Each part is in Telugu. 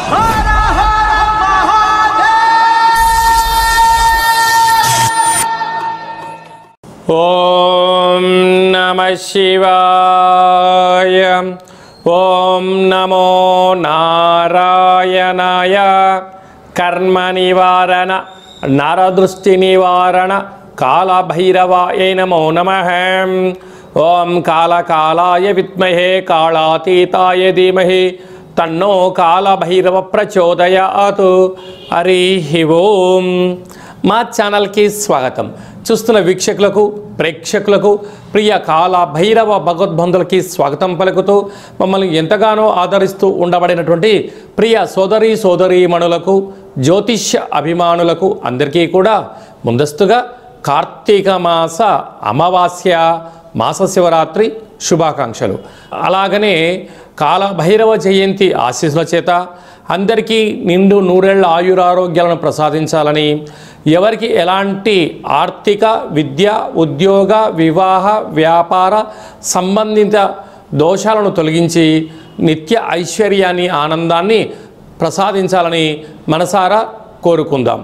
ఓం నమః శివాయ. ఓం నమో నారాయణాయ. కర్మ నివారణ నరదృష్టి నివారణ కాళభైరవాయ నమో నమః. ఓం కాళకాలాయ విద్మహే కాళాతీతాయ ధీమహి తన్నో కాళభైరవ ప్రచోదయాత్. హరి ఓం. మా ఛానల్కి స్వాగతం. చూస్తున్న వీక్షకులకు ప్రేక్షకులకు ప్రియ కాళభైరవ భగవద్బంధులకి స్వాగతం పలుకుతూ మమ్మల్ని ఎంతగానో ఆదరిస్తూ ఉండబడినటువంటి ప్రియ సోదరీమణులకు జ్యోతిష్య అభిమానులకు అందరికీ కూడా ముందస్తుగా కార్తీక మాస అమావాస్య మాస శివరాత్రి శుభాకాంక్షలు. అలాగనే కాళభైరవ జయంతి ఆశీస్సుల చేత అందరికీ నిండు నూరేళ్ల ఆయురారోగ్యాలను ప్రసాదించాలని, ఎవరికి ఎలాంటి ఆర్థిక, విద్య, ఉద్యోగ, వివాహ, వ్యాపార సంబంధిత దోషాలను తొలగించి నిత్య ఐశ్వర్యాన్ని, ఆనందాన్ని ప్రసాదించాలని మనసారా కోరుకుందాం.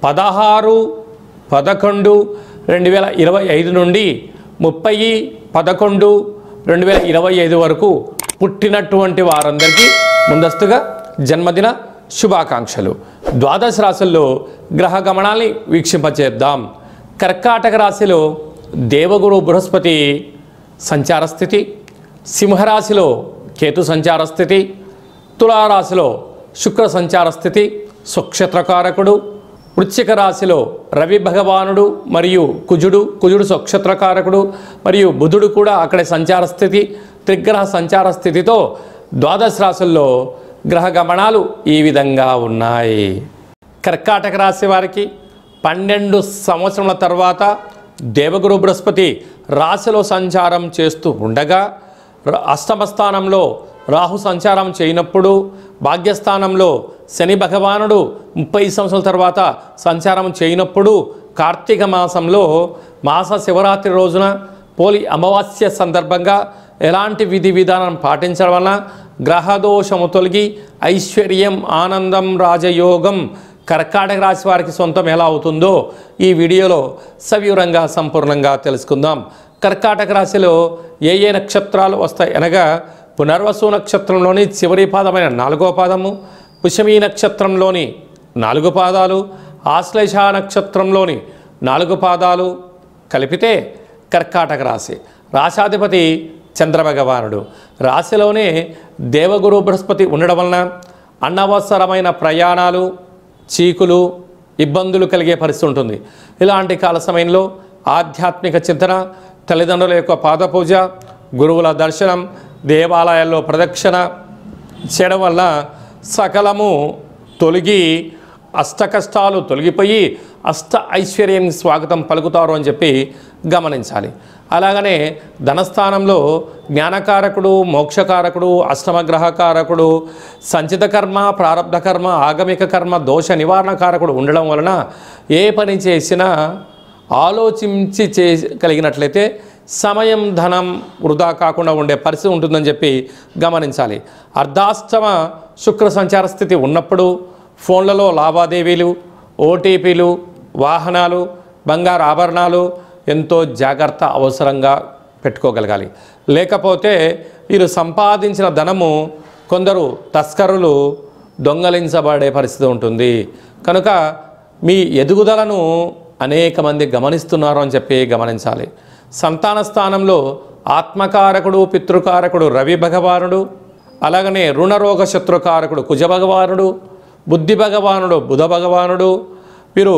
16/11/2025 నుండి 30/11/2025 వరకు పుట్టినటువంటి వారందరికీ ముందస్తుగా జన్మదిన శుభాకాంక్షలు. ద్వాదశ రాశుల్లో గ్రహ గమనాల్ని వీక్షింపచేద్దాం. కర్కాటక రాశిలో దేవగురు బృహస్పతి సంచార స్థితి, సింహరాశిలో కేతు సంచార స్థితి, తులారాశిలో శుక్ర సంచార స్థితి స్వక్షత్రకారకుడు, వృశ్చిక రాశిలో రవి భగవానుడు మరియు కుజుడు స్వక్షత్రకారకుడు మరియు బుధుడు కూడా అక్కడే సంచార స్థితి, త్రిగ్రహ సంచార స్థితితో ద్వాదశ రాశుల్లో గ్రహ గమనాలు ఈ విధంగా ఉన్నాయి. కర్కాటక రాశి వారికి 12 సంవత్సరముల తర్వాత దేవగురు బృహస్పతి రాశిలో సంచారం చేస్తూ ఉండగా, అష్టమ స్థానంలో రాహు సంచారం చేయనప్పుడు, భాగ్యస్థానంలో శని భగవానుడు 30 సంవత్సరాల తర్వాత సంచారం చేయనప్పుడు, కార్తీక మాసంలో మాస శివరాత్రి రోజున పోలి అమావాస్య సందర్భంగా ఎలాంటి విధి విధానం పాటించడం వలన గ్రహదోషము తొలగి ఐశ్వర్యం, ఆనందం, రాజయోగం కర్కాటక రాశి వారికి సొంతం ఎలా అవుతుందో ఈ వీడియోలో సవివరంగా సంపూర్ణంగా తెలుసుకుందాం. కర్కాటక రాశిలో ఏ నక్షత్రాలు వస్తాయి అనగా, పునర్వసు నక్షత్రంలోని చివరి పాదమైన 4వ పాదము, పుష్యమీ నక్షత్రంలోని 4 పాదాలు, ఆశ్లేష నక్షత్రంలోని 4 పాదాలు కలిపితే కర్కాటక రాశి. రాశాధిపతి చంద్రభగవానుడు. రాశిలోనే దేవగురు బృహస్పతి ఉండడం వలన అనవసరమైన ప్రయాణాలు, చీకులు, ఇబ్బందులు కలిగే పరిస్థితి ఉంటుంది. ఇలాంటి కాల సమయంలో ఆధ్యాత్మిక చింతన, తల్లిదండ్రుల యొక్క పాదపూజ, గురువుల దర్శనం, దేవాలయాల్లో ప్రదక్షిణ చేయడం వల్ల సకలము తొలగి అష్ట కష్టాలు తొలగిపోయి అష్ట ఐశ్వర్యం స్వాగతం పలుకుతారు అని చెప్పి గమనించాలి. అలాగనే ధనస్థానంలో జ్ఞానకారకుడు, మోక్షకారకుడు, అష్టమగ్రహకారకుడు, సంచిత కర్మ, ప్రారబ్ధ కర్మ, ఆగమిక కర్మ, దోష నివారణకారకుడు ఉండడం వలన ఏ పని చేసినా ఆలోచించి చేయగలిగినట్లయితే సమయం, ధనం వృధా కాకుండా ఉండే పరిస్థితి ఉంటుందని చెప్పి గమనించాలి. అర్ధాష్టమ శుక్ర సంచార స్థితి ఉన్నప్పుడు ఫోన్లలో లావాదేవీలు, ఓటీపీలు, వాహనాలు, బంగారు ఆభరణాలు ఎంతో జాగ్రత్త అవసరంగా పెట్టుకోగలగాలి. లేకపోతే వీరు సంపాదించిన ధనము కొందరు తస్కరులు దొంగలించబడే పరిస్థితి ఉంటుంది. కనుక మీ ఎదుగుదలను అనేక మంది గమనిస్తున్నారు అని చెప్పి గమనించాలి. సంతాన స్థానంలో ఆత్మకారకుడు, పితృకారకుడు రవి భగవానుడు, అలాగనే రుణరోగ శత్రుకారకుడు కుజ భగవానుడు, బుద్ధి భగవానుడు బుధ భగవానుడు వీరు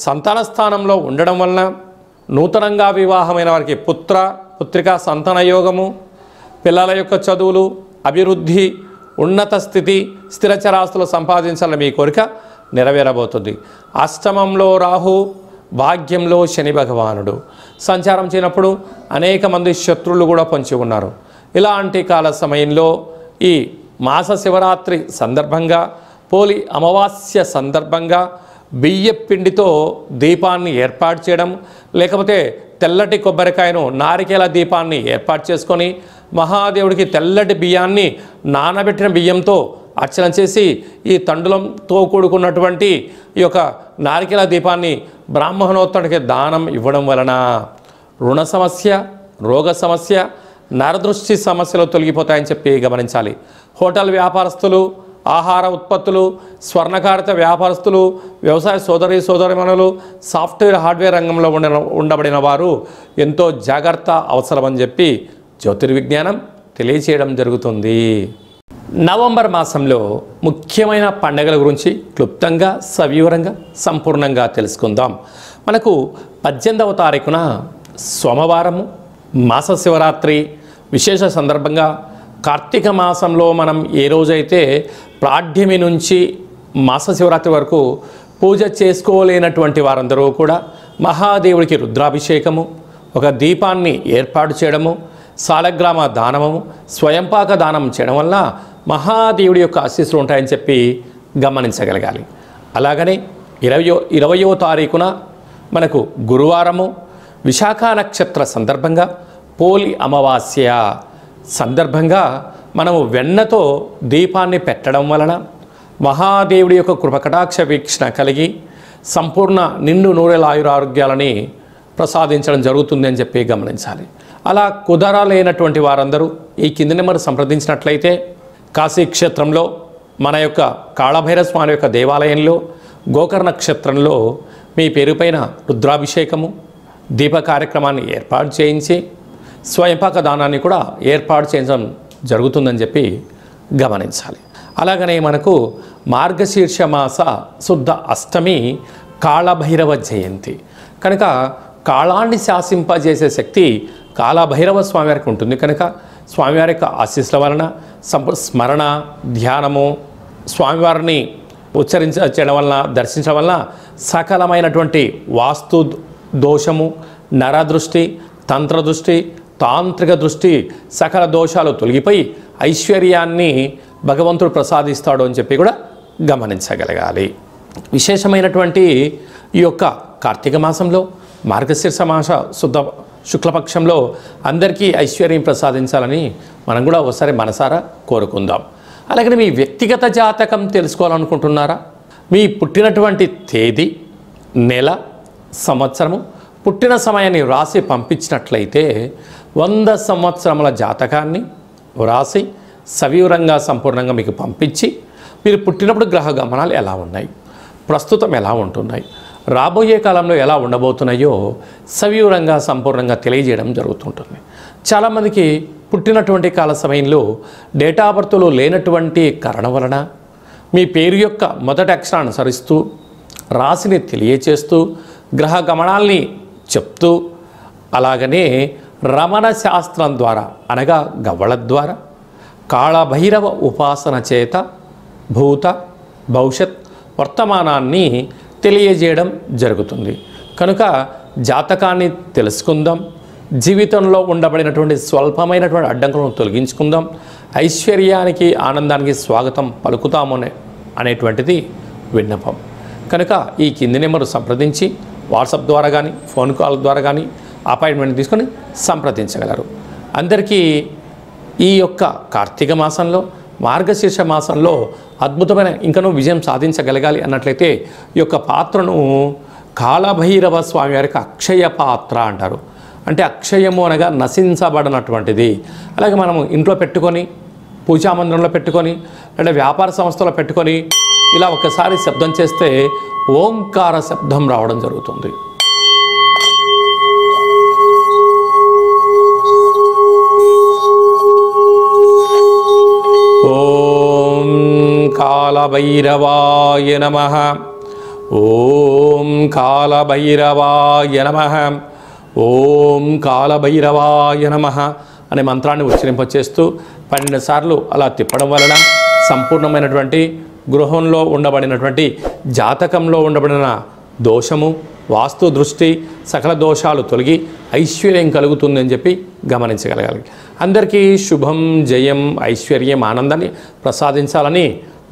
సంతాన స్థానంలో ఉండడం వలన నూతనంగా వివాహమైన వారికి పుత్రికా సంతాన యోగము, పిల్లల యొక్క చదువులు, అభివృద్ధి, ఉన్నత స్థితి, స్థిరచరాస్తులు సంపాదించాలని మీ కోరిక నెరవేరబోతుంది. అష్టమంలో రాహు, భాగ్యంలో శని భగవానుడు సంచారం చేయనప్పుడు అనేక మంది శత్రువులు కూడా పొంచి ఉన్నారు. ఇలాంటి కాల సమయంలో ఈ మాస శివరాత్రి సందర్భంగా, పోలి అమావాస్య సందర్భంగా బియ్య పిండితో దీపాన్ని ఏర్పాటు చేయడం, లేకపోతే తెల్లటి కొబ్బరికాయను, నారికేల దీపాన్ని ఏర్పాటు చేసుకొని మహాదేవుడికి తెల్లటి బియ్యాన్ని నానబెట్టిన బియ్యంతో అర్చన చేసి ఈ తండులంతో కూడుకున్నటువంటి ఈ యొక్క నారికేల దీపాన్ని బ్రాహ్మణోత్తముడికి దానం ఇవ్వడం వలన రుణ సమస్య, రోగ సమస్య, నరదృష్టి సమస్యలు తొలగిపోతాయని చెప్పి గమనించాలి. హోటల్ వ్యాపారస్తులు, ఆహార ఉత్పత్తులు, స్వర్ణకారిత వ్యాపారస్తులు, వ్యవసాయ సోదరీమణులు, సాఫ్ట్వేర్ హార్డ్వేర్ రంగంలో ఉండబడిన వారు ఎంతో జాగ్రత్త అవసరమని చెప్పి జ్యోతిర్విజ్ఞానం తెలియచేయడం జరుగుతుంది. నవంబర్ మాసంలో ముఖ్యమైన పండుగల గురించి క్లుప్తంగా, సవివరంగా, సంపూర్ణంగా తెలుసుకుందాం. మనకు 18వ తారీఖున సోమవారము మాస శివరాత్రి విశేష సందర్భంగా కార్తీక మాసంలో మనం ఏ రోజైతే ప్రాఢ్యమి నుంచి మాస శివరాత్రి వరకు పూజ చేసుకోలేనటువంటి వారందరూ కూడా మహాదేవుడికి రుద్రాభిషేకము, ఒక దీపాన్ని ఏర్పాటు చేయడము, సాలగ్రామ దానము, స్వయంపాక దానం చేయడం వల్ల మహాదేవుడి యొక్క ఆశీస్సులు ఉంటాయని చెప్పి గమనించగలగాలి. అలాగనే 20వ తారీఖున మనకు గురువారము విశాఖ నక్షత్ర సందర్భంగా పోలి అమావాస్య సందర్భంగా మనము వెన్నతో దీపాన్ని పెట్టడం వలన మహాదేవుడి యొక్క కృపకటాక్ష వీక్షణ కలిగి సంపూర్ణ నిండు నూరెల ఆయురారోగ్యాలని ప్రసాదించడం జరుగుతుంది అని చెప్పి గమనించాలి. అలా కుదరలేనటువంటి వారందరూ ఈ కింది నెంబర్ సంప్రదించినట్లయితే కాశీ క్షేత్రంలో మన యొక్క కాళభైరవ స్వామి యొక్క దేవాలయంలో గోకర్ణ నక్షత్రంలో మీ పేరుపైన రుద్రాభిషేకము, దీప కార్యక్రమాన్ని ఏర్పాటు చేయించి స్వయంపాక దానాన్ని కూడా ఏర్పాటు చేయడం జరుగుతుందని చెప్పి గమనించాలి. అలాగనే మనకు మార్గశీర్ష మాస శుద్ధ అష్టమి కాళభైరవ జయంతి కనుక కాళాన్ని శాసింపజేసే శక్తి కాళభైరవ స్వామివారికి ఉంటుంది. కనుక స్వామివారి యొక్క ఆశీస్సుల వలన స్మరణ, ధ్యానము, స్వామివారిని చేయడం వలన, దర్శించడం వలన సకలమైనటువంటి వాస్తు దోషము, నరదృష్టి, తంత్రదృష్టి, తాంత్రిక దృష్టి, సకల దోషాలు తొలగిపోయి ఐశ్వర్యాన్ని భగవంతుడు ప్రసాదిస్తాడు అని చెప్పి కూడా గమనించగలగాలి. విశేషమైనటువంటి ఈ యొక్క కార్తీక మాసంలో మార్గశీర్ష మాస శుద్ధ శుక్లపక్షంలో అందరికీ ఐశ్వర్యం ప్రసాదించాలని మనం కూడా ఒకసారి మనసారా కోరుకుందాం. అలాగే మీ వ్యక్తిగత జాతకం తెలుసుకోవాలనుకుంటున్నారా? మీ పుట్టినటువంటి తేదీ, నెల, సంవత్సరము, పుట్టిన సమయాన్ని వ్రాసి పంపించినట్లయితే 100 సంవత్సరముల జాతకాన్ని వ్రాసి సవివరంగా సంపూర్ణంగా మీకు పంపించి మీరు పుట్టినప్పుడు గ్రహ గమనాలు ఎలా ఉన్నాయి, ప్రస్తుతం ఎలా ఉంటున్నాయి, రాబోయే కాలంలో ఎలా ఉండబోతున్నాయో సవివరంగా సంపూర్ణంగా తెలియజేయడం జరుగుతుంటుంది. చాలామందికి పుట్టినటువంటి కాల సమయంలో డేటా ఆఫ్ బర్త్లో లేనటువంటి కారణం వలన మీ పేరు యొక్క మొదటి అక్షరాన్ని అనుసరిస్తూ రాశిని తెలియచేస్తూ గ్రహ గమనాల్ని చెప్తూ అలాగనే రమణ శాస్త్రం ద్వారా అనగా గవ్వళ ద్వారా కాళభైరవ ఉపాసన చేత భూత, భవిష్యత్, వర్తమానాన్ని తెలియజేయడం జరుగుతుంది. కనుక జాతకాన్ని తెలుసుకుందాం, జీవితంలో ఉండబడినటువంటి స్వల్పమైనటువంటి అడ్డంకులను తొలగించుకుందాం, ఐశ్వర్యానికి, ఆనందానికి స్వాగతం పలుకుతాము అనేటువంటిది విన్నపం. కనుక ఈ కింది నెంబరు సంప్రదించి వాట్సాప్ ద్వారా కానీ, ఫోన్ కాల్ ద్వారా కానీ అపాయింట్మెంట్ తీసుకొని సంప్రదించగలరు. అందరికీ ఈ యొక్క కార్తీక మాసంలో, మార్గశీర్ష మాసంలో అద్భుతమైన ఇంకనూ విజయం సాధించగలగాలి అన్నట్లయితే ఈ యొక్క పాత్రను కాళభైరవ స్వామి వారికి అక్షయ పాత్ర అంటారు. అంటే అక్షయము అనగా నశించబడినటువంటిది. అలాగే మనము ఇంట్లో పెట్టుకొని, పూజామందిరంలో పెట్టుకొని, లేదా వ్యాపార సంస్థలో పెట్టుకొని ఇలా ఒకసారి శబ్దం చేస్తే ఓంకార శబ్దం రావడం జరుగుతుంది. ఓం కాళభైరవాయ నమః, ఓం కాళభైరవాయ నమః, ఓం కాళభైరవాయ నమః అనే మంత్రాన్ని ఉచ్చరింపచేస్తూ 12 సార్లు అలా తిప్పడం వలన సంపూర్ణమైనటువంటి గృహంలో ఉండబడినటువంటి జాతకంలో ఉండబడిన దోషము, వాస్తు దృష్టి, సకల దోషాలు తొలగి ఐశ్వర్యం కలుగుతుందని చెప్పి గమనించగలగాలి. అందరికీ శుభం, జయం, ఐశ్వర్యం, ఆనందాన్ని ప్రసాదించాలని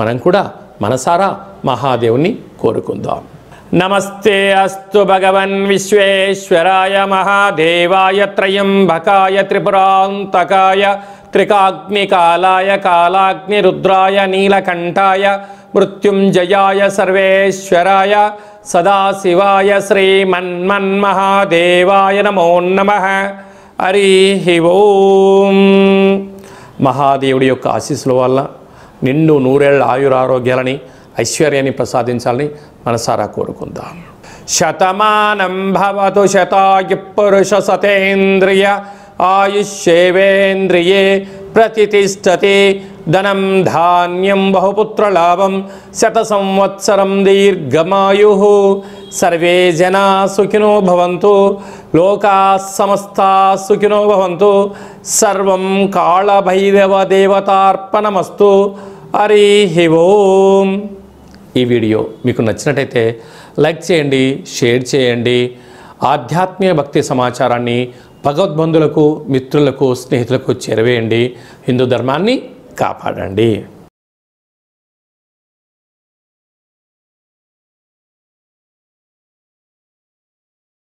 మనం కూడా మనసారా మహాదేవుని కోరుకుందాం. నమస్తే అస్తు భగవన్ విశ్వేశ్వరాయ మహాదేవాయ త్రయంబకాయ త్రిపురాంతకాయ త్రికాగ్నికాలాయ కాలాగ్నిరుద్రాయ నీలకంఠాయ మృత్యుంజయాయ సర్వేశ్వరాయ సదాశివాయ శ్రీమన్మన్మహాదేవాయ నమో నమః. హరి ఓం. మహాదేవుడి యొక్క ఆశీస్సుల వల్ల నిండు నూరేళ్ల ఆయురారోగ్యాలని ఐశ్వర్యాన్ని ప్రసాదించాలని మనసారా కోరుకుందాం. శతమానం భవతు శతాయు పురుష సతేంద్రియ ఆయుష్యేవేంద్రియే ప్రతిష్టతి. ధనం ధాన్యం బహుపుత్రలాభం శత సంవత్సరం దీర్ఘమాయు. సర్వే జనా సుఖినో భవంతు. లోకా సమస్తా సుఖినో భవంతు. సర్వం కాళభైరవ దేవతార్పణమస్తు. హరి ఓం. ఈ వీడియో మీకు నచ్చినట్టయితే లైక్ చేయండి, షేర్ చేయండి. ఆధ్యాత్మిక భక్తి సమాచారాన్ని భగవద్బంధులకు, మిత్రులకు, స్నేహితులకు చేరవేయండి. హిందూ ధర్మాన్ని కాపాడండి.